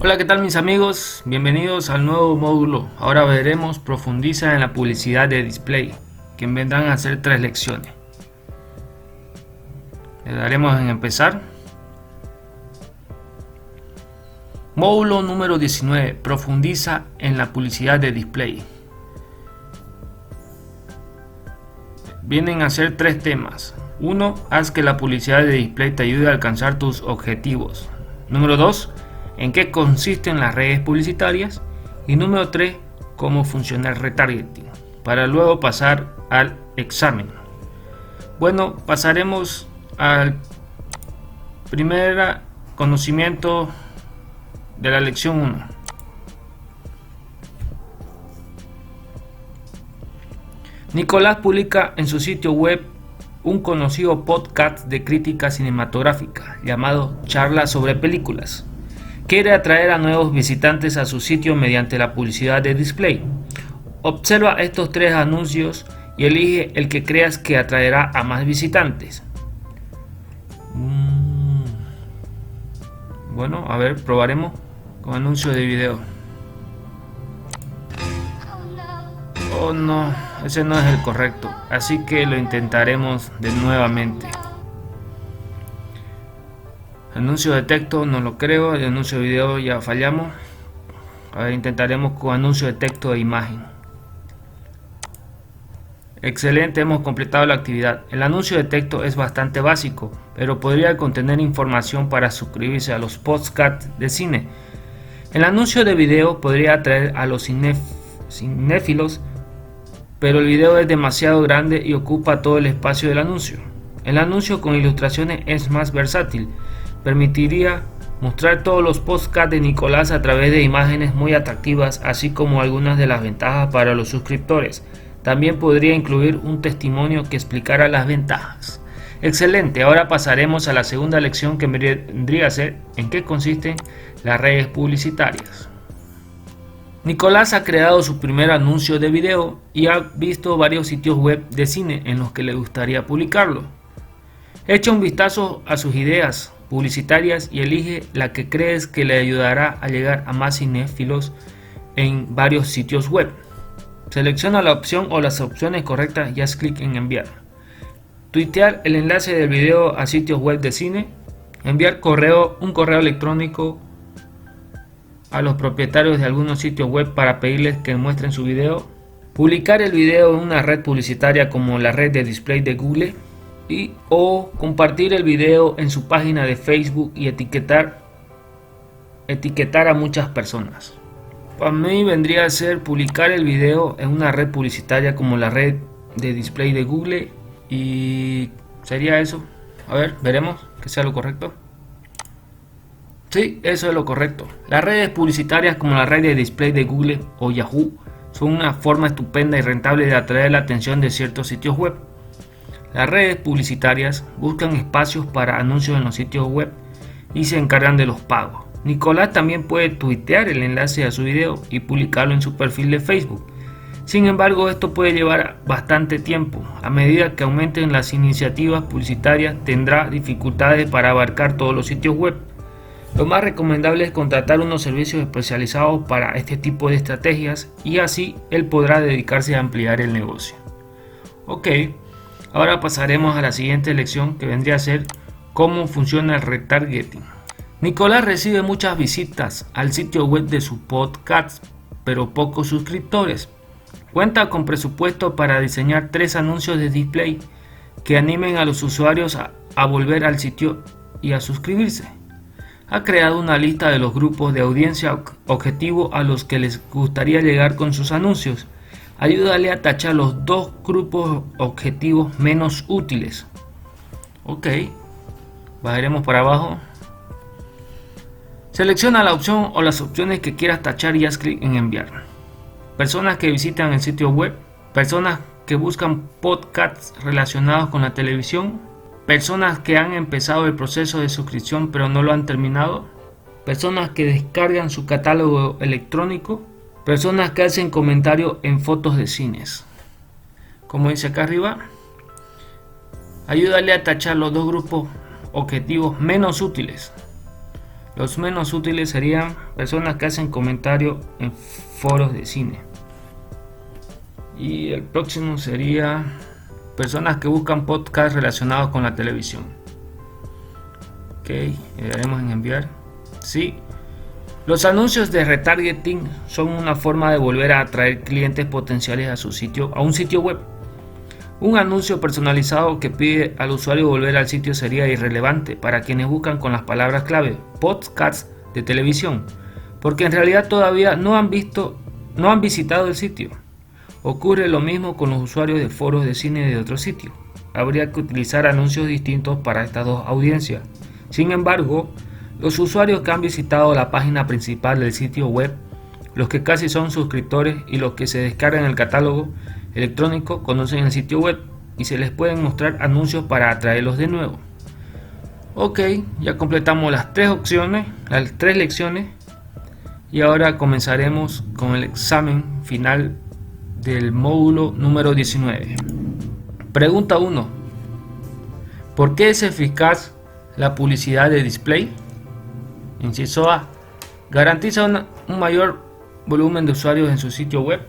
Hola, ¿qué tal mis amigos? Bienvenidos al nuevo módulo. Ahora veremos profundiza en la publicidad de display, que vendrán a ser 3 lecciones. Le daremos en empezar. Módulo número 19. Profundiza en la publicidad de display. Vienen a ser 3 temas. 1. Haz que la publicidad de display te ayude a alcanzar tus objetivos. Número 2. En qué consisten las redes publicitarias. Y número 3. Cómo funciona el retargeting. Para luego pasar al examen. Bueno, pasaremos al primer conocimiento de la lección 1. Nicolás publica en su sitio web un conocido podcast de crítica cinematográfica llamado Charlas sobre Películas. Quiere atraer a nuevos visitantes a su sitio mediante la publicidad de display. Observa estos 3 anuncios y elige el que creas que atraerá a más visitantes. Bueno, a ver, probaremos con anuncios de video. Oh no, ese no es el correcto, así que lo intentaremos de nuevamente. Anuncio de texto no lo creo, el anuncio de video ya fallamos. A ver, intentaremos con anuncio de texto e imagen. Excelente, hemos completado la actividad. El anuncio de texto es bastante básico, pero podría contener información para suscribirse a los podcasts de cine. El anuncio de video podría atraer a los cinéfilos, pero el video es demasiado grande y ocupa todo el espacio del anuncio. El anuncio con ilustraciones es más versátil. Permitiría mostrar todos los podcasts de Nicolás a través de imágenes muy atractivas, así como algunas de las ventajas para los suscriptores. También podría incluir un testimonio que explicara las ventajas. Excelente, ahora pasaremos a la segunda lección, que vendría a ser en qué consisten las redes publicitarias. Nicolás ha creado su primer anuncio de video y ha visto varios sitios web de cine en los que le gustaría publicarlo. Echa un vistazo a sus ideas publicitarias y elige la que crees que le ayudará a llegar a más cinéfilos en varios sitios web. Selecciona la opción o las opciones correctas y haz clic en enviar. Tuitear el enlace del video a sitios web de cine. Enviar un correo electrónico a los propietarios de algunos sitios web para pedirles que muestren su video. Publicar el video en una red publicitaria como la red de display de Google. O compartir el video en su página de Facebook y etiquetar a muchas personas. Para mí vendría a ser publicar el video en una red publicitaria como la red de display de Google, y sería eso. A ver, veremos que sea lo correcto. Sí, eso es lo correcto. Las redes publicitarias como la red de display de Google o Yahoo son una forma estupenda y rentable de atraer la atención de ciertos sitios web. Las redes publicitarias buscan espacios para anuncios en los sitios web y se encargan de los pagos. Nicolás también puede tuitear el enlace a su video y publicarlo en su perfil de Facebook. Sin embargo, esto puede llevar bastante tiempo. A medida que aumenten las iniciativas publicitarias, tendrá dificultades para abarcar todos los sitios web. Lo más recomendable es contratar unos servicios especializados para este tipo de estrategias, y así él podrá dedicarse a ampliar el negocio. Ok, ahora pasaremos a la siguiente lección, que vendría a ser cómo funciona el retargeting. Nicolás recibe muchas visitas al sitio web de su podcast, pero pocos suscriptores. Cuenta con presupuesto para diseñar 3 anuncios de display que animen a los usuarios a volver al sitio y a suscribirse. Ha creado una lista de los grupos de audiencia objetivo a los que les gustaría llegar con sus anuncios. Ayúdale a tachar los 2 grupos objetivos menos útiles. Ok, bajaremos para abajo. Selecciona la opción o las opciones que quieras tachar y haz clic en enviar. Personas que visitan el sitio web. Personas que buscan podcasts relacionados con la televisión. Personas que han empezado el proceso de suscripción pero no lo han terminado. Personas que descargan su catálogo electrónico. Personas que hacen comentarios en fotos de cines. Como dice acá arriba, ayúdale a tachar los 2 grupos objetivos menos útiles. Los menos útiles serían personas que hacen comentarios en foros de cine. Y el próximo sería personas que buscan podcasts relacionados con la televisión. Ok, le daremos en enviar. Sí. Los anuncios de retargeting son una forma de volver a atraer clientes potenciales a un sitio web. Un anuncio personalizado que pide al usuario volver al sitio sería irrelevante para quienes buscan con las palabras clave podcasts de televisión, porque en realidad todavía no han visitado el sitio. Ocurre lo mismo con los usuarios de foros de cine de otro sitio. Habría que utilizar anuncios distintos para estas dos audiencias. Sin embargo, los usuarios que han visitado la página principal del sitio web, los que casi son suscriptores y los que se descargan el catálogo electrónico conocen el sitio web y se les pueden mostrar anuncios para atraerlos de nuevo. Ok, ya completamos las tres lecciones y ahora comenzaremos con el examen final del módulo número 19. Pregunta 1. ¿Por qué es eficaz la publicidad de display? Inciso A. Garantiza un mayor volumen de usuarios en su sitio web.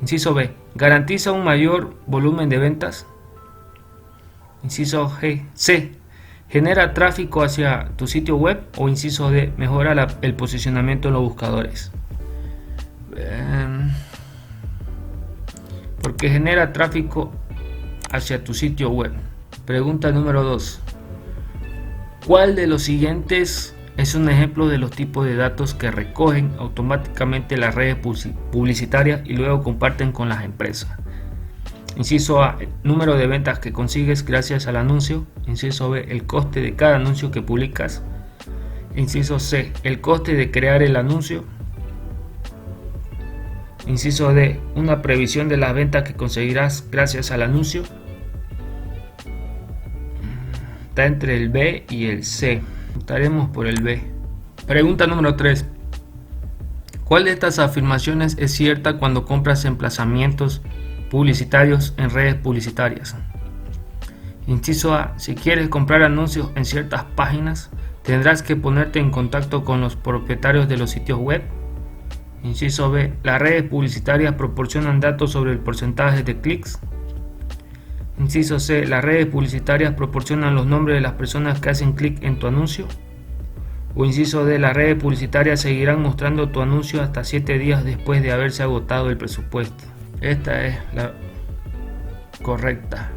Inciso B. Garantiza un mayor volumen de ventas. Inciso C. Genera tráfico hacia tu sitio web. O inciso D. Mejora el posicionamiento en los buscadores. Porque genera tráfico hacia tu sitio web. Pregunta número 2. ¿Cuál de los siguientes es un ejemplo de los tipos de datos que recogen automáticamente las redes publicitarias y luego comparten con las empresas? Inciso A. El número de ventas que consigues gracias al anuncio. Inciso B. El coste de cada anuncio que publicas. Inciso C. El coste de crear el anuncio. Inciso D. Una previsión de las ventas que conseguirás gracias al anuncio. Está entre el B y el C. Optaremos por el B. Pregunta número 3. ¿Cuál de estas afirmaciones es cierta cuando compras emplazamientos publicitarios en redes publicitarias? Inciso A. Si quieres comprar anuncios en ciertas páginas, tendrás que ponerte en contacto con los propietarios de los sitios web. Inciso B. Las redes publicitarias proporcionan datos sobre el porcentaje de clics. Inciso C. Las redes publicitarias proporcionan los nombres de las personas que hacen clic en tu anuncio. O inciso D. Las redes publicitarias seguirán mostrando tu anuncio hasta 7 días después de haberse agotado el presupuesto. Esta es la correcta.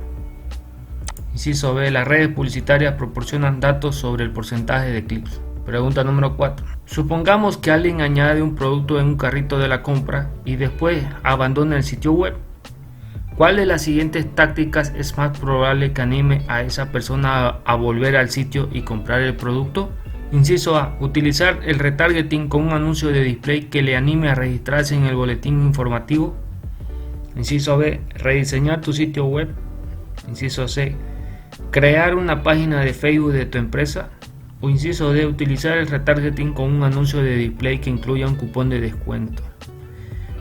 Inciso B. Las redes publicitarias proporcionan datos sobre el porcentaje de clics. Pregunta número 4. Supongamos que alguien añade un producto en un carrito de la compra y después abandona el sitio web. ¿Cuál de las siguientes tácticas es más probable que anime a esa persona a volver al sitio y comprar el producto? Inciso A. Utilizar el retargeting con un anuncio de display que le anime a registrarse en el boletín informativo. Inciso B. Rediseñar tu sitio web. Inciso C. Crear una página de Facebook de tu empresa. O inciso D. Utilizar el retargeting con un anuncio de display que incluya un cupón de descuento.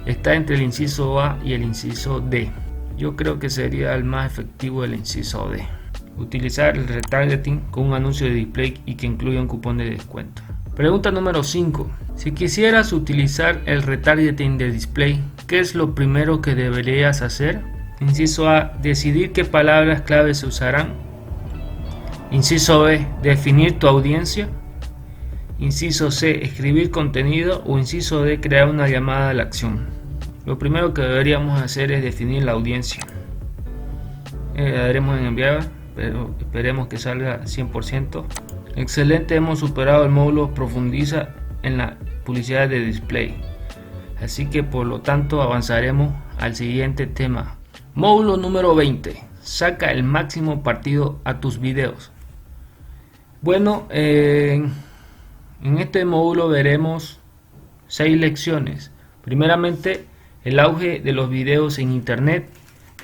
Está entre el inciso A y el inciso D. Yo creo que sería el más efectivo el inciso D. Utilizar el retargeting con un anuncio de display y que incluya un cupón de descuento. Pregunta número 5. Si quisieras utilizar el retargeting de display, ¿qué es lo primero que deberías hacer? Inciso A. Decidir qué palabras clave se usarán. Inciso B. Definir tu audiencia. Inciso C. Escribir contenido. O inciso D. Crear una llamada a la acción. Lo primero que deberíamos hacer es definir la audiencia. Le daremos en enviar, pero esperemos que salga 100%. Excelente, hemos superado el módulo profundiza en la publicidad de display. Así que por lo tanto avanzaremos al siguiente tema. Módulo número 20. Saca el máximo partido a tus videos. Bueno, en este módulo veremos 6 lecciones. Primeramente, el auge de los videos en internet.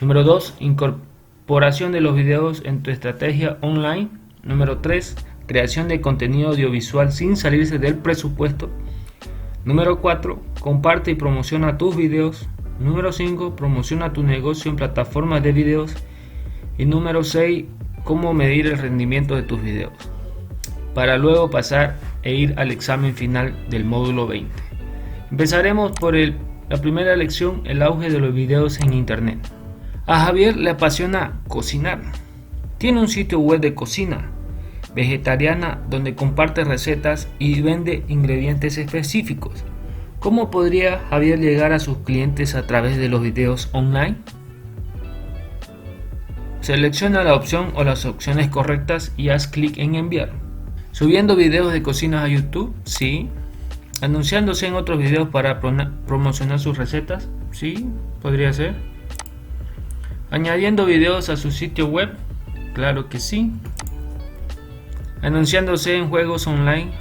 Número 2, incorporación de los videos en tu estrategia online. Número 3, creación de contenido audiovisual sin salirse del presupuesto. Número 4, comparte y promociona tus videos. Número 5, promociona tu negocio en plataformas de videos. Y número 6, cómo medir el rendimiento de tus videos. para luego pasar e ir al examen final del módulo 20. Empezaremos por la primera lección, el auge de los videos en internet. A Javier le apasiona cocinar. Tiene un sitio web de cocina vegetariana donde comparte recetas y vende ingredientes específicos. ¿Cómo podría Javier llegar a sus clientes a través de los videos online? Selecciona la opción o las opciones correctas y haz clic en enviar. ¿Subiendo videos de cocina a YouTube? Sí. ¿Anunciándose en otros videos para promocionar sus recetas? Sí, podría ser. ¿Añadiendo videos a su sitio web? Claro que sí. ¿Anunciándose en juegos online?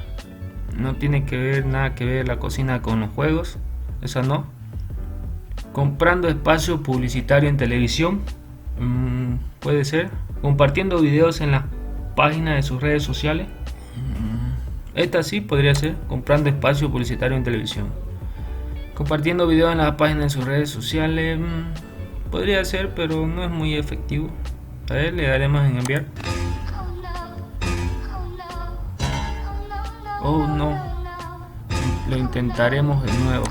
No tiene nada que ver la cocina con los juegos, esa no. ¿Comprando espacio publicitario en televisión? Puede ser. ¿Compartiendo videos en la página de sus redes sociales? Esta sí podría ser. Comprando espacio publicitario en televisión. ¿Compartiendo videos en la página de sus redes sociales? Podría ser, pero no es muy efectivo. A ver, le daremos en enviar. Oh no, lo intentaremos de nuevo.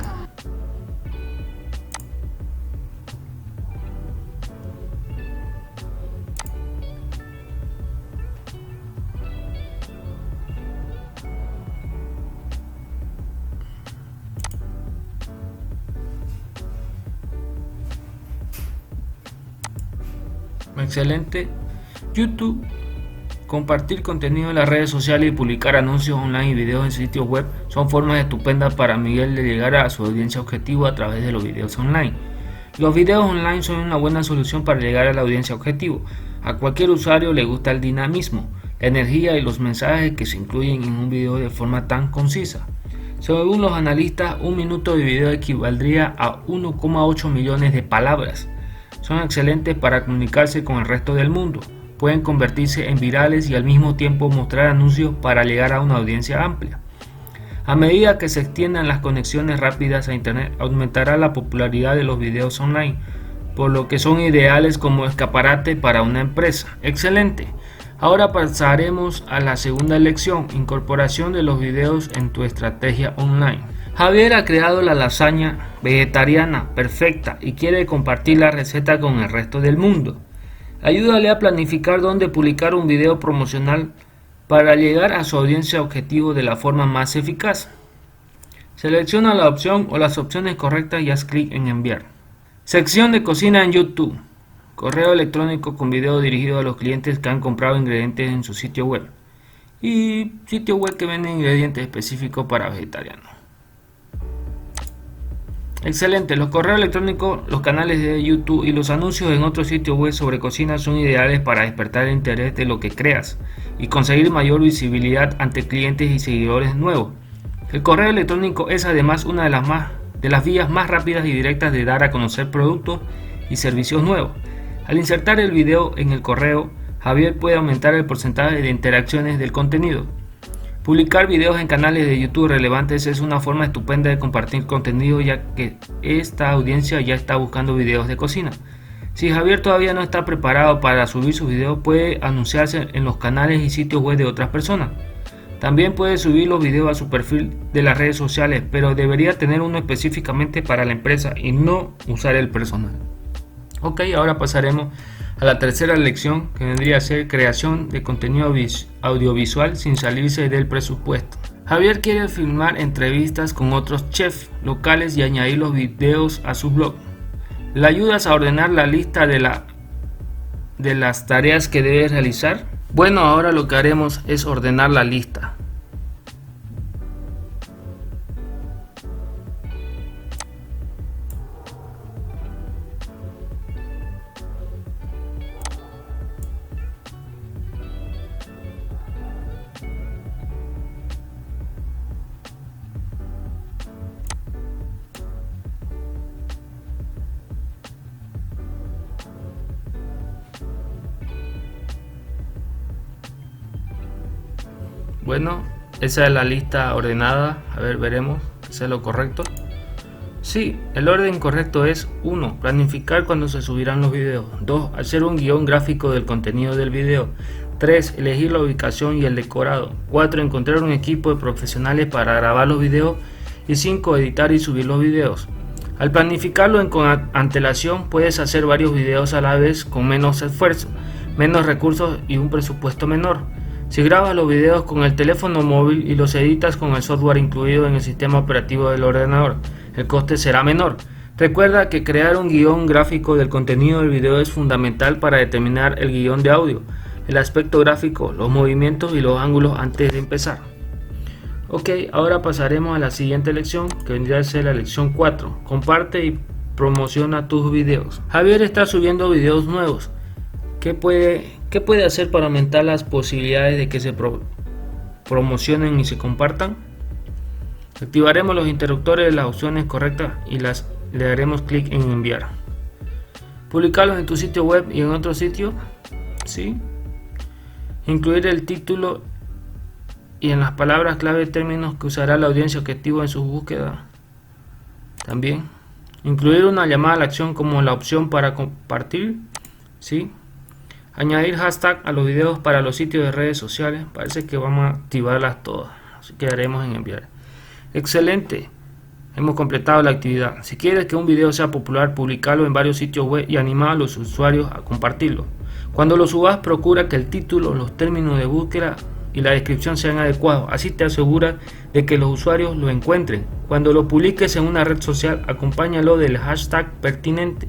Excelente. YouTube. Compartir contenido en las redes sociales y publicar anuncios online y videos en sitios web son formas estupendas para Miguel de llegar a su audiencia objetivo a través de los videos online. Los videos online son una buena solución para llegar a la audiencia objetivo. A cualquier usuario le gusta el dinamismo, la energía y los mensajes que se incluyen en un video de forma tan concisa. Según los analistas, un minuto de video equivaldría a 1,8 millones de palabras. Son excelentes para comunicarse con el resto del mundo. Pueden convertirse en virales y al mismo tiempo mostrar anuncios para llegar a una audiencia amplia. A medida que se extiendan las conexiones rápidas a internet, aumentará la popularidad de los videos online, por lo que son ideales como escaparate para una empresa. Excelente. Ahora pasaremos a la segunda lección, incorporación de los videos en tu estrategia online. Javier ha creado la lasaña vegetariana perfecta y quiere compartir la receta con el resto del mundo. Ayúdale a planificar dónde publicar un video promocional para llegar a su audiencia objetivo de la forma más eficaz. Selecciona la opción o las opciones correctas y haz clic en enviar. Sección de cocina en YouTube. Correo electrónico con video dirigido a los clientes que han comprado ingredientes en su sitio web. Y sitio web que vende ingredientes específicos para vegetarianos. Excelente, los correos electrónicos, los canales de YouTube y los anuncios en otros sitios web sobre cocina son ideales para despertar el interés de lo que creas y conseguir mayor visibilidad ante clientes y seguidores nuevos. El correo electrónico es además una de las vías más rápidas y directas de dar a conocer productos y servicios nuevos. Al insertar el video en el correo, Javier puede aumentar el porcentaje de interacciones del contenido. Publicar videos en canales de YouTube relevantes es una forma estupenda de compartir contenido, ya que esta audiencia ya está buscando videos de cocina. Si Javier todavía no está preparado para subir sus videos, puede anunciarse en los canales y sitios web de otras personas. También puede subir los videos a su perfil de las redes sociales, pero debería tener uno específicamente para la empresa y no usar el personal. Ok, ahora pasaremos a la tercera lección, que vendría a ser creación de contenido audiovisual sin salirse del presupuesto. Javier quiere filmar entrevistas con otros chefs locales y añadir los videos a su blog. ¿Le ayudas a ordenar la lista de las tareas que debe realizar? Bueno, ahora lo que haremos es ordenar la lista. Bueno, esa es la lista ordenada. A ver, veremos si es lo correcto. Sí, el orden correcto es 1. Planificar cuándo se subirán los videos. 2. Hacer un guión gráfico del contenido del video. 3. Elegir la ubicación y el decorado. 4. Encontrar un equipo de profesionales para grabar los videos. Y 5. Editar y subir los videos. Al planificarlo con antelación, puedes hacer varios videos a la vez con menos esfuerzo, menos recursos y un presupuesto menor. Si grabas los videos con el teléfono móvil y los editas con el software incluido en el sistema operativo del ordenador, el coste será menor. Recuerda que crear un guión gráfico del contenido del video es fundamental para determinar el guión de audio, el aspecto gráfico, los movimientos y los ángulos antes de empezar. Ok, ahora pasaremos a la siguiente lección, que vendría a ser la lección 4. Comparte y promociona tus videos. Javier está subiendo videos nuevos. ¿Qué puede hacer para aumentar las posibilidades de que se promocionen y se compartan? Activaremos los interruptores de las opciones correctas y le daremos clic en enviar. Publicarlos en tu sitio web y en otro sitio. ¿Sí? Incluir el título y en las palabras clave términos que usará la audiencia objetivo en su búsqueda. También incluir una llamada a la acción como la opción para compartir. ¿Sí? Añadir hashtag a los videos para los sitios de redes sociales. Parece que vamos a activarlas todas, así que daremos en enviar. Excelente, hemos completado la actividad. Si quieres que un video sea popular, publicarlo en varios sitios web y animar a los usuarios a compartirlo. Cuando lo subas, procura que el título, los términos de búsqueda y la descripción sean adecuados, así te aseguras de que los usuarios lo encuentren. Cuando lo publiques en una red social, acompáñalo del hashtag pertinente.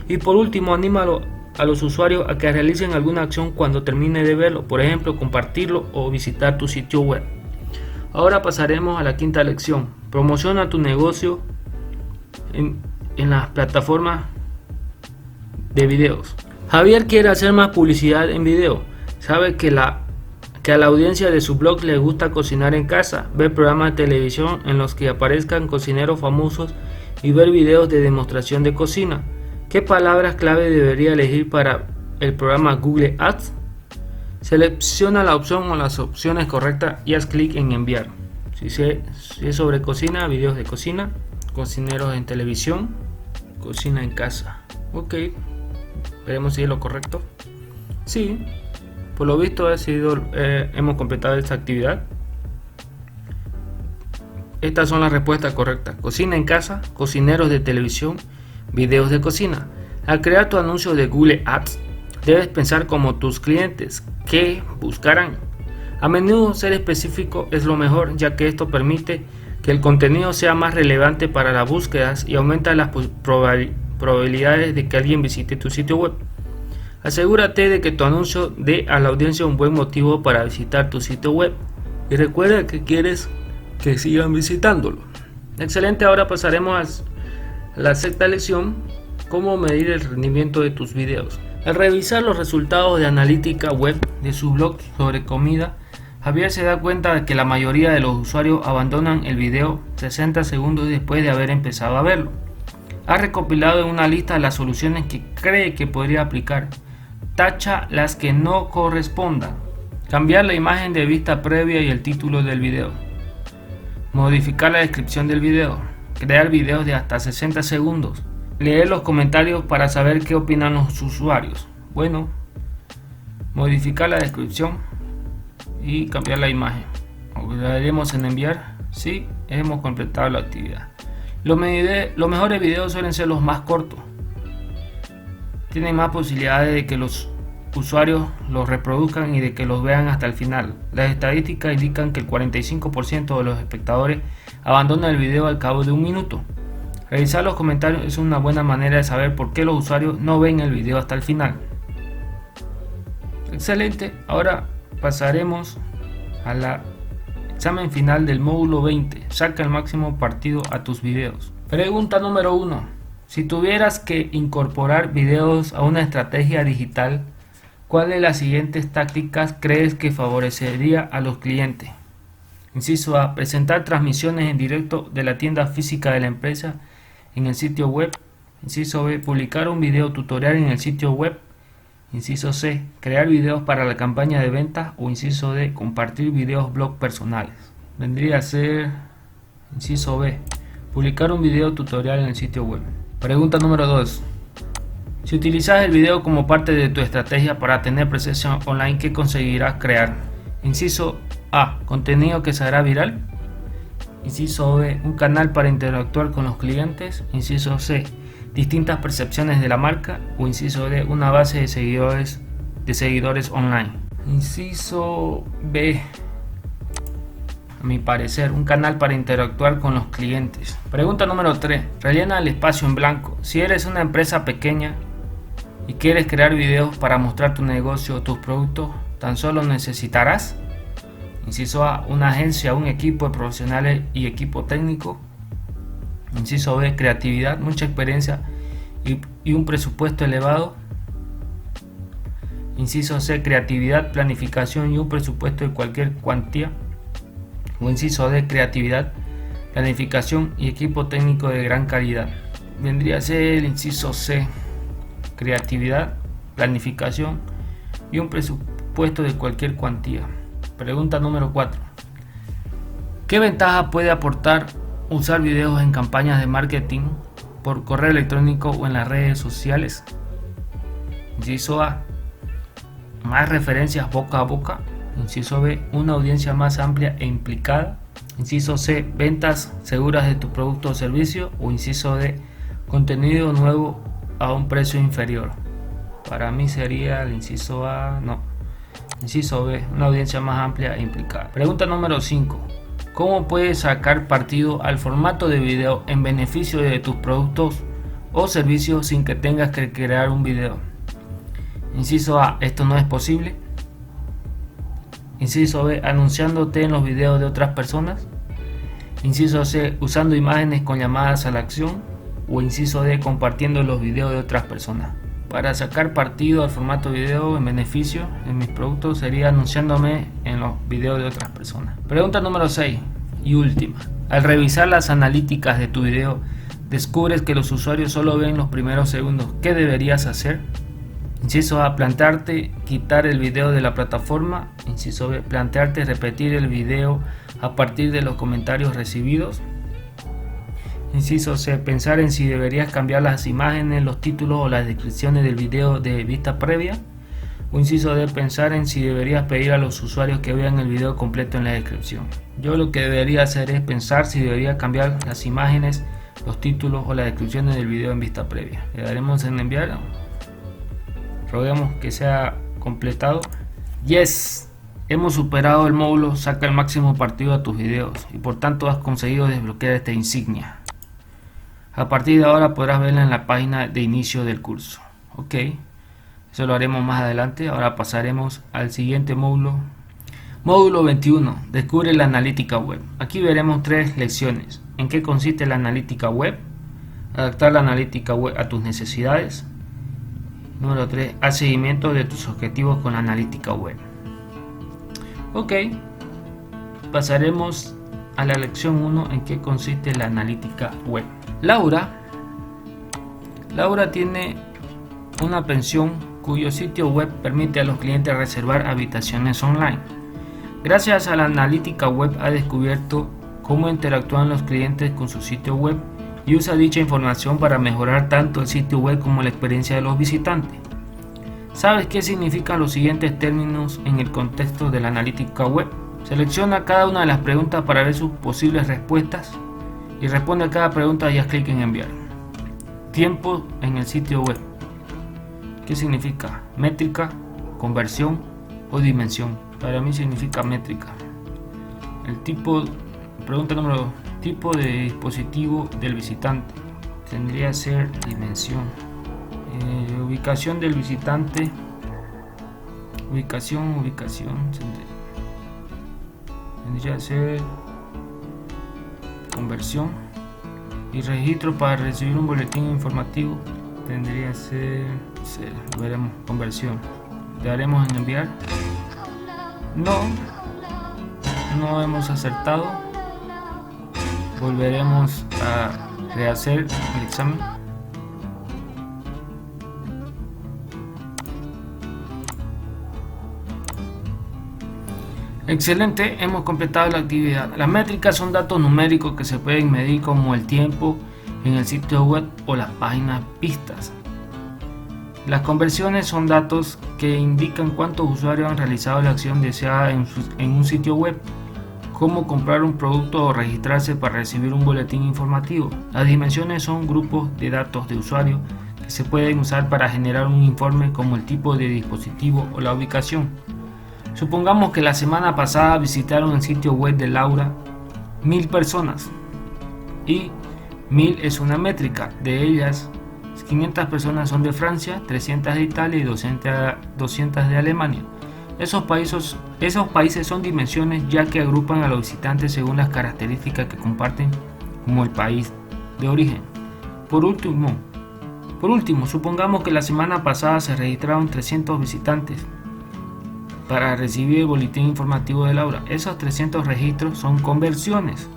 Y por último, anímalo a los usuarios a que realicen alguna acción cuando termine de verlo, por ejemplo, compartirlo o visitar tu sitio web. Ahora pasaremos a la quinta lección. Promociona tu negocio en las plataformas de videos. Javier quiere hacer más publicidad en video. Sabe que a la audiencia de su blog le gusta cocinar en casa, ver programas de televisión en los que aparezcan cocineros famosos y ver videos de demostración de cocina. ¿Qué palabras clave debería elegir para el programa Google Ads? Selecciona la opción o las opciones correctas y haz clic en enviar. Si es sobre cocina, videos de cocina, cocineros en televisión, cocina en casa. Ok, veremos si es lo correcto. Sí. Por lo visto hemos completado esta actividad. Estas son las respuestas correctas. Cocina en casa, cocineros de televisión, videos de cocina. Al crear tu anuncio de Google Ads, debes pensar como tus clientes. ¿Qué buscarán? A menudo ser específico es lo mejor, ya que esto permite que el contenido sea más relevante para las búsquedas y aumenta las probabilidades de que alguien visite tu sitio web. Asegúrate de que tu anuncio dé a la audiencia un buen motivo para visitar tu sitio web y recuerda que quieres que sigan visitándolo. Excelente, ahora pasaremos a la sexta lección, cómo medir el rendimiento de tus videos. Al revisar los resultados de analítica web de su blog sobre comida, Javier se da cuenta de que la mayoría de los usuarios abandonan el video 60 segundos después de haber empezado a verlo. Ha recopilado en una lista las soluciones que cree que podría aplicar. Tacha las que no correspondan. Cambiar la imagen de vista previa y el título del video. Modificar la descripción del video. Crear videos de hasta 60 segundos. Leer los comentarios para saber qué opinan los usuarios. Bueno, modificar la descripción y cambiar la imagen. Le daremos en enviar. Sí, hemos completado la actividad. Los mejores videos suelen ser los más cortos. Tienen más posibilidades de que los usuarios los reproduzcan y de que los vean hasta el final. Las estadísticas indican que el 45% de los espectadores abandonan el video al cabo de un minuto. Revisar los comentarios es una buena manera de saber por qué los usuarios no ven el video hasta el final. Excelente, ahora pasaremos al examen final del módulo 20. Saca el máximo partido a tus videos. Pregunta número 1. Si tuvieras que incorporar videos a una estrategia digital, ¿cuál de las siguientes tácticas crees que favorecería a los clientes? Inciso A. Presentar transmisiones en directo de la tienda física de la empresa en el sitio web. Inciso B. Publicar un video tutorial en el sitio web. Inciso C. Crear videos para la campaña de ventas. O inciso D. Compartir videos blog personales. Vendría a ser inciso B. Publicar un video tutorial en el sitio web. Pregunta número 2. Si utilizas el video como parte de tu estrategia para tener presencia online, ¿qué conseguirás crear? Inciso A. Contenido que se hará viral. Inciso B. Un canal para interactuar con los clientes. Inciso C. Distintas percepciones de la marca. O inciso D. Una base de seguidores online. Inciso B. A mi parecer, un canal para interactuar con los clientes. Pregunta número 3. Rellena el espacio en blanco. Si eres una empresa pequeña y quieres crear videos para mostrar tu negocio o tus productos, tan solo necesitarás: inciso A, una agencia, un equipo de profesionales y equipo técnico. Inciso B, creatividad, mucha experiencia y un presupuesto elevado. Inciso C, creatividad, planificación y un presupuesto de cualquier cuantía. O inciso D, creatividad, planificación y equipo técnico de gran calidad. Vendría a ser el inciso C, creatividad, planificación y un presupuesto de cualquier cuantía. Pregunta número 4. ¿Qué ventaja puede aportar usar videos en campañas de marketing por correo electrónico o en las redes sociales? Inciso A, más referencias boca a boca. Inciso B, una audiencia más amplia e implicada. Inciso C, ventas seguras de tu producto o servicio. O inciso D, contenido nuevo a un precio inferior. Para mí sería el inciso A, no. Inciso B, una audiencia más amplia e implicada. Pregunta número 5. ¿Cómo puedes sacar partido al formato de video en beneficio de tus productos o servicios sin que tengas que crear un video? Inciso A, esto no es posible. Inciso B, anunciándote en los videos de otras personas. Inciso C, usando imágenes con llamadas a la acción. O inciso D, compartiendo los videos de otras personas. Para sacar partido al formato video en beneficio de mis productos sería anunciándome en los videos de otras personas. Pregunta número 6 y última. Al revisar las analíticas de tu video, descubres que los usuarios solo ven los primeros segundos. ¿Qué deberías hacer? Inciso A, plantearte quitar el video de la plataforma. Inciso B, plantearte repetir el video a partir de los comentarios recibidos. Inciso C, pensar en si deberías cambiar las imágenes, los títulos o las descripciones del video de vista previa. O inciso D, pensar en si deberías pedir a los usuarios que vean el video completo en la descripción. Yo lo que debería hacer es pensar si debería cambiar las imágenes, los títulos o las descripciones del video en vista previa. Le daremos en enviar. Roguemos que sea completado. Yes, hemos superado el módulo saca el máximo partido a tus videos y por tanto has conseguido desbloquear esta insignia. A partir de ahora podrás verla en la página de inicio del curso. Ok, eso lo haremos más adelante. Ahora pasaremos al siguiente módulo. Módulo 21. Descubre la analítica web. Aquí veremos 3 lecciones. ¿En qué consiste la analítica web? Adaptar la analítica web a tus necesidades. Número 3. Haz seguimiento de tus objetivos con la analítica web. Ok, pasaremos a la lección 1. ¿En qué consiste la analítica web? Laura tiene una pensión cuyo sitio web permite a los clientes reservar habitaciones online. Gracias a la analítica web ha descubierto cómo interactúan los clientes con su sitio web y usa dicha información para mejorar tanto el sitio web como la experiencia de los visitantes. ¿Sabes qué significan los siguientes términos en el contexto de la analítica web? Selecciona cada una de las preguntas para ver sus posibles respuestas y responde a cada pregunta y haz clic en enviar. Tiempo en el sitio web. ¿Qué significa? Métrica, conversión o dimensión. Para mí significa métrica. El tipo, pregunta número 2. Tipo de dispositivo del visitante. Tendría que ser dimensión. Ubicación del visitante. Ubicación. Tendría que ser conversión. Y registro para recibir un boletín informativo. Tendría que ser, veremos, conversión. Le daremos en enviar. No hemos acertado. Volveremos a rehacer el examen. Excelente, hemos completado la actividad. Las métricas son datos numéricos que se pueden medir como el tiempo en el sitio web o las páginas vistas. Las conversiones son datos que indican cuántos usuarios han realizado la acción deseada en un sitio web, como comprar un producto o registrarse para recibir un boletín informativo. Las dimensiones son grupos de datos de usuario que se pueden usar para generar un informe, como el tipo de dispositivo o la ubicación. Supongamos que la semana pasada visitaron el sitio web de Laura 1000 personas y 1000 es una métrica. De ellas, 500 personas son de Francia, 300 de Italia y 200 de Alemania. Esos países son dimensiones, ya que agrupan a los visitantes según las características que comparten, como el país de origen. Por último, supongamos que la semana pasada se registraron 300 visitantes para recibir el boletín informativo de Laura. Esos 300 registros son conversiones,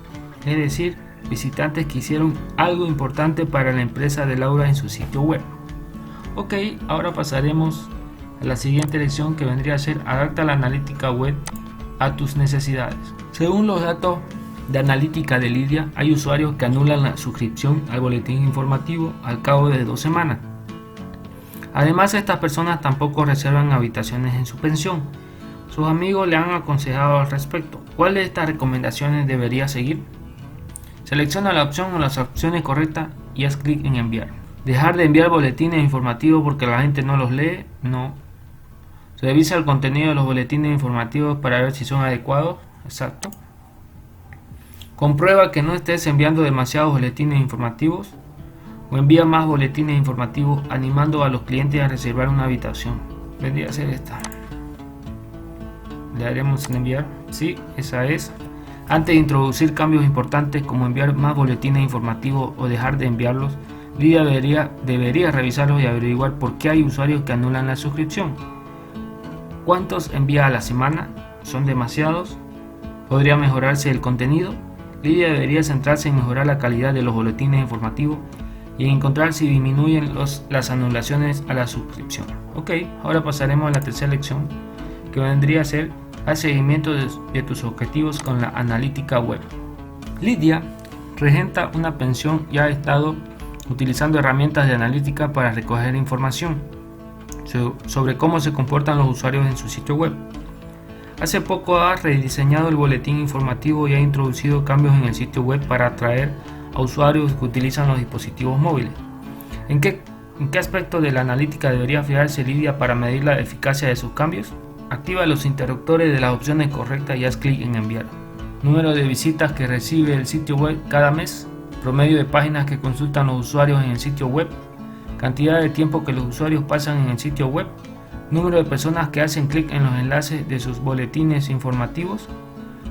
es decir, visitantes que hicieron algo importante para la empresa de Laura en su sitio web. Ok, ahora pasaremos a la siguiente lección, que vendría a ser: adapta la analítica web a tus necesidades. Según los datos de analítica de Lidia, hay usuarios que anulan la suscripción al boletín informativo al cabo de 2 semanas. Además, estas personas tampoco reservan habitaciones en su pensión. Sus amigos le han aconsejado al respecto. ¿Cuál de estas recomendaciones debería seguir? Selecciona la opción o las opciones correctas y haz clic en enviar. Dejar de enviar boletines informativos porque la gente no los lee. No. Revisa el contenido de los boletines informativos para ver si son adecuados. Exacto. Comprueba que no estés enviando demasiados boletines informativos, o envía más boletines informativos animando a los clientes a reservar una habitación. Vendría a ser esta. Le daremos en enviar. Sí, esa es. Antes de introducir cambios importantes como enviar más boletines informativos o dejar de enviarlos, Lidia debería revisarlos y averiguar por qué hay usuarios que anulan la suscripción. ¿Cuántos envía a la semana? ¿Son demasiados? ¿Podría mejorarse el contenido? Lidia debería centrarse en mejorar la calidad de los boletines informativos y en encontrar si disminuyen las anulaciones a la suscripción. Ok, ahora pasaremos a la tercera lección, que vendría a ser: haz seguimiento de tus objetivos con la analítica web. Lidia regenta una pensión y ha estado utilizando herramientas de analítica para recoger información sobre cómo se comportan los usuarios en su sitio web. Hace poco ha rediseñado el boletín informativo y ha introducido cambios en el sitio web para atraer a usuarios que utilizan los dispositivos móviles. ¿En qué aspecto de la analítica debería fijarse Lidia para medir la eficacia de sus cambios? Activa los interruptores de las opciones correctas y haz clic en enviar. Número de visitas que recibe el sitio web cada mes, promedio de páginas que consultan los usuarios en el sitio web, cantidad de tiempo que los usuarios pasan en el sitio web, número de personas que hacen clic en los enlaces de sus boletines informativos,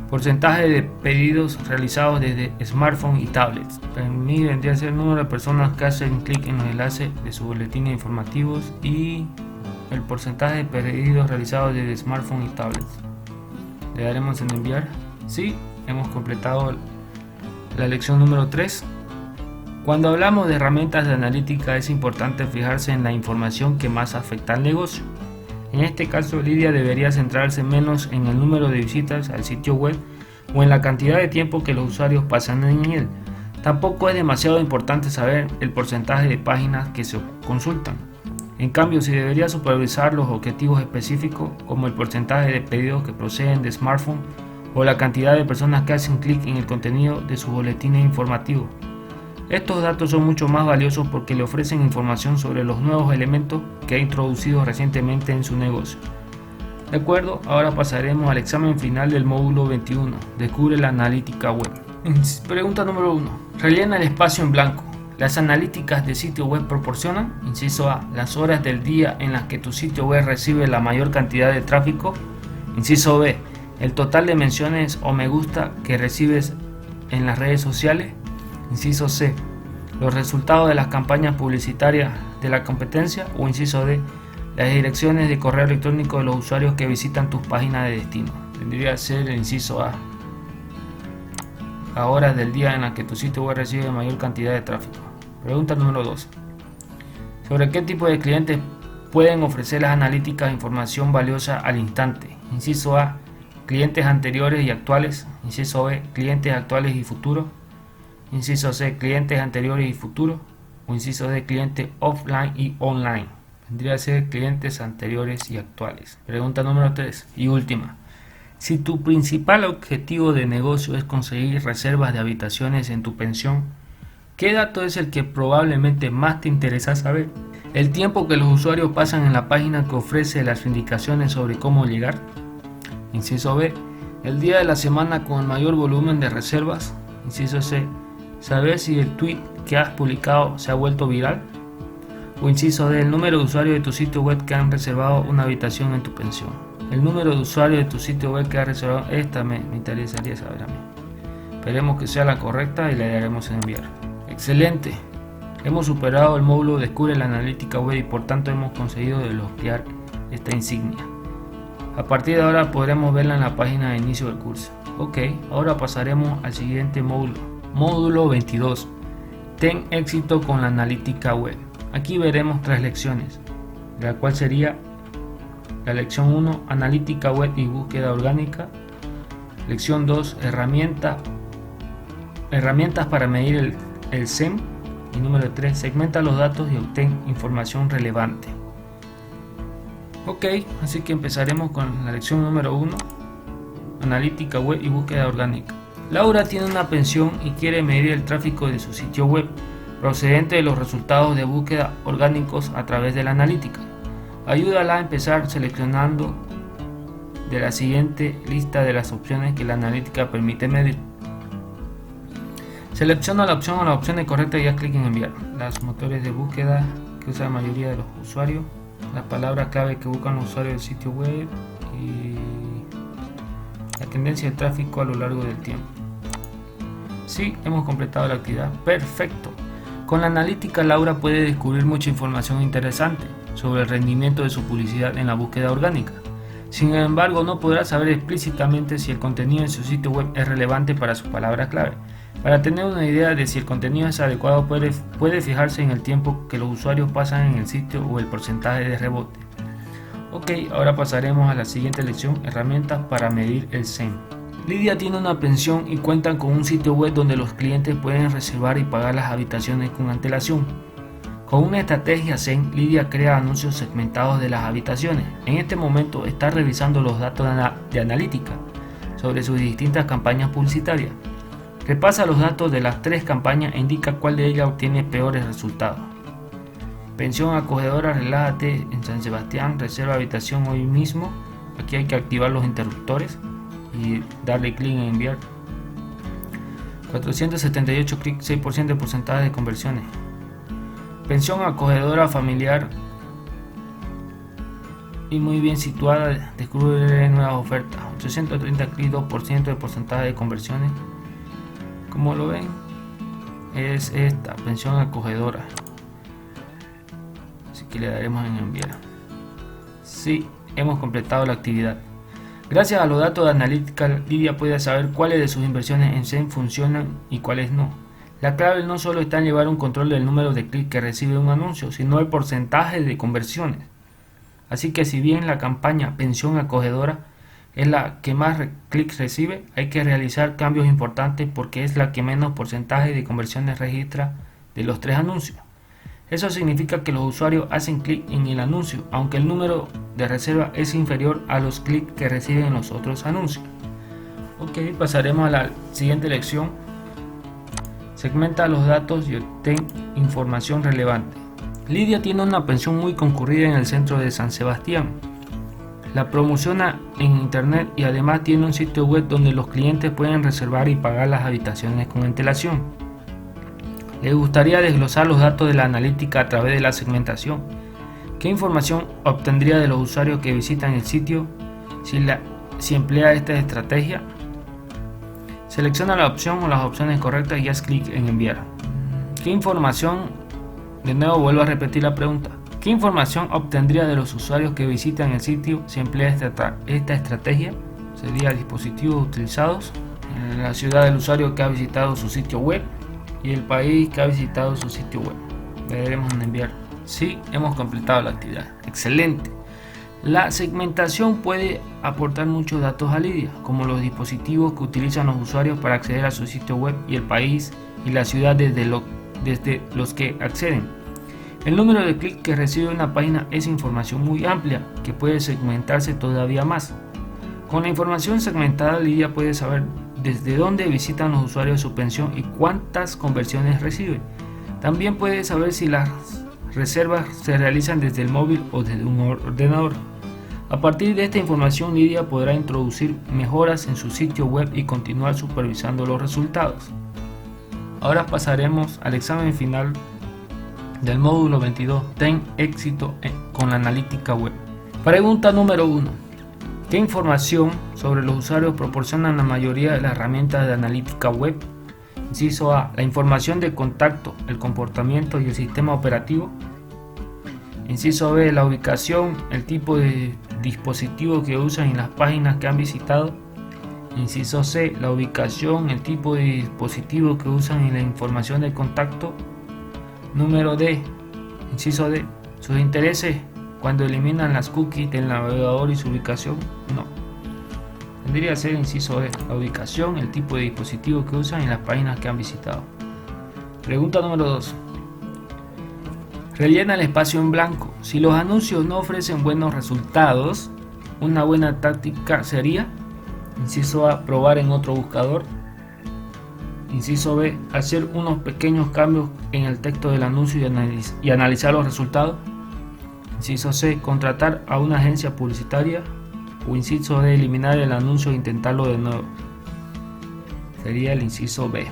porcentaje de pedidos realizados desde smartphone y tablets. Para mí vendría a ser el número de personas que hacen clic en los enlaces de sus boletines informativos y el porcentaje de pedidos realizados desde smartphone y tablets. Le daremos en enviar. Sí, hemos completado la lección número 3. Cuando hablamos de herramientas de analítica, es importante fijarse en la información que más afecta al negocio. En este caso, Lidia debería centrarse menos en el número de visitas al sitio web o en la cantidad de tiempo que los usuarios pasan en él. Tampoco es demasiado importante saber el porcentaje de páginas que se consultan. En cambio, sí debería supervisar los objetivos específicos, como el porcentaje de pedidos que proceden de smartphone o la cantidad de personas que hacen clic en el contenido de sus boletines informativos. Estos datos son mucho más valiosos porque le ofrecen información sobre los nuevos elementos que ha introducido recientemente en su negocio. De acuerdo, ahora pasaremos al examen final del módulo 21. Descubre la analítica web. Pregunta número 1. Rellena el espacio en blanco. ¿Las analíticas de sitio web proporcionan? Inciso A. Las horas del día en las que tu sitio web recibe la mayor cantidad de tráfico. Inciso B. El total de menciones o me gusta que recibes en las redes sociales. Inciso C. Los resultados de las campañas publicitarias de la competencia. O inciso D. Las direcciones de correo electrónico de los usuarios que visitan tus páginas de destino. Tendría que ser el inciso A. A horas del día en las que tu sitio web recibe mayor cantidad de tráfico. Pregunta número 2. ¿Sobre qué tipo de clientes pueden ofrecer las analíticas información valiosa al instante? Inciso A. Clientes anteriores y actuales. Inciso B. Clientes actuales y futuros. Inciso C. Clientes anteriores y futuros. O inciso D. Clientes offline y online. Vendría a ser clientes anteriores y actuales. Pregunta número 3 y última. Si tu principal objetivo de negocio es conseguir reservas de habitaciones en tu pensión, ¿qué dato es el que probablemente más te interesa saber? ¿El tiempo que los usuarios pasan en la página que ofrece las indicaciones sobre cómo llegar? Inciso B. ¿El día de la semana con el mayor volumen de reservas? Inciso C. ¿Saber si el tweet que has publicado se ha vuelto viral? O inciso D. El número de usuarios de tu sitio web que han reservado una habitación en tu pensión. El número de usuarios de tu sitio web que ha reservado, esta me interesaría saber a mí. Esperemos que sea la correcta y le daremos en enviar. Excelente. Hemos superado el módulo Descubre la analítica web y por tanto hemos conseguido desbloquear esta insignia. A partir de ahora podremos verla en la página de inicio del curso. Ok, ahora pasaremos al siguiente módulo. Módulo 22. Ten éxito con la analítica web. Aquí veremos 3 lecciones, la cual sería la lección 1, analítica web y búsqueda orgánica. Lección 2, herramientas para medir el SEM. Y número 3, segmenta los datos y obtén información relevante. Ok, así que empezaremos con la lección número 1, analítica web y búsqueda orgánica. Laura tiene una pensión y quiere medir el tráfico de su sitio web procedente de los resultados de búsqueda orgánicos a través de la analítica. Ayúdala a empezar seleccionando de la siguiente lista de las opciones que la analítica permite medir. Selecciona la opción o las opciones correctas y haz clic en enviar. Los motores de búsqueda que usa la mayoría de los usuarios, las palabras clave que buscan los usuarios del sitio web y la tendencia de tráfico a lo largo del tiempo. Sí, hemos completado la actividad. Perfecto. Con la analítica, Laura puede descubrir mucha información interesante sobre el rendimiento de su publicidad en la búsqueda orgánica. Sin embargo, no podrá saber explícitamente si el contenido en su sitio web es relevante para su palabra clave. Para tener una idea de si el contenido es adecuado, puede fijarse en el tiempo que los usuarios pasan en el sitio o el porcentaje de rebote. Ok, ahora pasaremos a la siguiente lección, herramientas para medir el SEM. Lidia tiene una pensión y cuentan con un sitio web donde los clientes pueden reservar y pagar las habitaciones con antelación. Con una estrategia SEM, Lidia crea anuncios segmentados de las habitaciones. En este momento está revisando los datos de analítica sobre sus distintas campañas publicitarias. Repasa los datos de las 3 campañas e indica cuál de ellas obtiene peores resultados. Pensión acogedora, relájate en San Sebastián, reserva habitación hoy mismo. Aquí hay que activar los interruptores y darle clic en enviar. 478 clics, 6% de porcentaje de conversiones. Pensión acogedora familiar y muy bien situada, descubre nuevas ofertas. 830 clics, 2% de porcentaje de conversiones. Como lo ven, es esta pensión acogedora, así que le daremos en enviar. Sí, hemos completado la actividad. Gracias a los datos de analítica, Lidia puede saber cuáles de sus inversiones en SEM funcionan y cuáles no. La clave no solo está en llevar un control del número de clics que recibe un anuncio, sino el porcentaje de conversiones. Así que si bien la campaña pensión acogedora es la que más clics recibe, hay que realizar cambios importantes porque es la que menos porcentaje de conversiones registra de los 3 anuncios. Eso significa que los usuarios hacen clic en el anuncio, aunque el número de reserva es inferior a los clics que reciben los otros anuncios. Ok, pasaremos a la siguiente lección. Segmenta los datos y obtén información relevante. Lidia tiene una pensión muy concurrida en el centro de San Sebastián. La promociona en internet y además tiene un sitio web donde los clientes pueden reservar y pagar las habitaciones con antelación. Le gustaría desglosar los datos de la analítica a través de la segmentación. ¿Qué información obtendría de los usuarios que visitan el sitio si emplea esta estrategia? Selecciona la opción o las opciones correctas y haz clic en enviar. ¿Qué información? De nuevo vuelvo a repetir la pregunta. ¿Qué información obtendría de los usuarios que visitan el sitio si emplea esta estrategia? Sería dispositivos utilizados, la ciudad del usuario que ha visitado su sitio web y el país que ha visitado su sitio web. Le daremos en enviar. Sí, hemos completado la actividad. Excelente. La segmentación puede aportar muchos datos a Lidia, como los dispositivos que utilizan los usuarios para acceder a su sitio web y el país y la ciudad desde los que acceden. El número de clics que recibe una página es información muy amplia que puede segmentarse todavía más. Con la información segmentada, Lidia puede saber desde dónde visitan los usuarios su pensión y cuántas conversiones recibe. También puede saber si las reservas se realizan desde el móvil o desde un ordenador. A partir de esta información, Lidia podrá introducir mejoras en su sitio web y continuar supervisando los resultados. Ahora pasaremos al examen final del módulo 22. Ten éxito con la analítica web. Pregunta número 1. ¿Qué información sobre los usuarios proporcionan la mayoría de las herramientas de analítica web? Inciso A. La información de contacto, el comportamiento y el sistema operativo. Inciso B. La ubicación, el tipo de dispositivo que usan y las páginas que han visitado. Inciso C. La ubicación, el tipo de dispositivo que usan y la información de contacto. Número D. Inciso D. Sus intereses cuando eliminan las cookies del navegador y su ubicación. No. Tendría que ser inciso D. La ubicación, el tipo de dispositivo que usan y las páginas que han visitado. Pregunta número 2. Rellena el espacio en blanco. Si los anuncios no ofrecen buenos resultados, una buena táctica sería: inciso A. Probar en otro buscador. Inciso B. Hacer unos pequeños cambios en el texto del anuncio y analizar los resultados. Inciso C. Contratar a una agencia publicitaria. O inciso D. Eliminar el anuncio e intentarlo de nuevo. Sería el inciso B.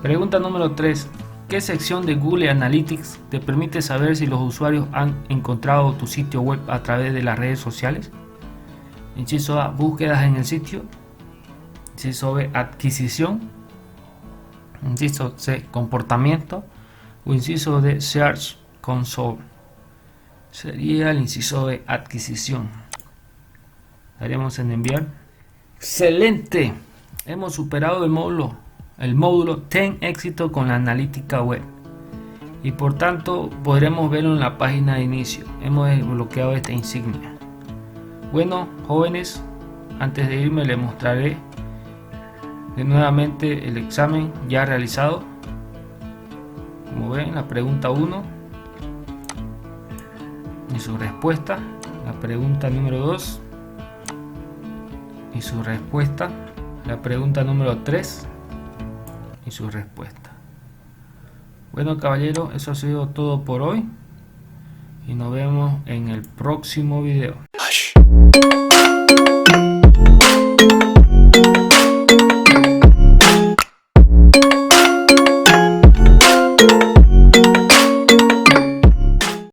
Pregunta número 3. ¿Qué sección de Google Analytics te permite saber si los usuarios han encontrado tu sitio web a través de las redes sociales? Inciso A. Búsquedas en el sitio. Inciso B. Adquisición. Inciso C. Comportamiento. O inciso D. Search Console. Sería el inciso B. Adquisición. Daremos en enviar. ¡Excelente! Hemos superado el módulo Ten éxito con la analítica web. Y por tanto podremos verlo en la página de inicio. Hemos desbloqueado esta insignia. Bueno, jóvenes, antes de irme les mostraré nuevamente el examen ya realizado. Como ven, la pregunta 1 y su respuesta. La pregunta número 2 y su respuesta. La pregunta número 3 y su respuesta. Bueno, caballeros, eso ha sido todo por hoy y nos vemos en el próximo video.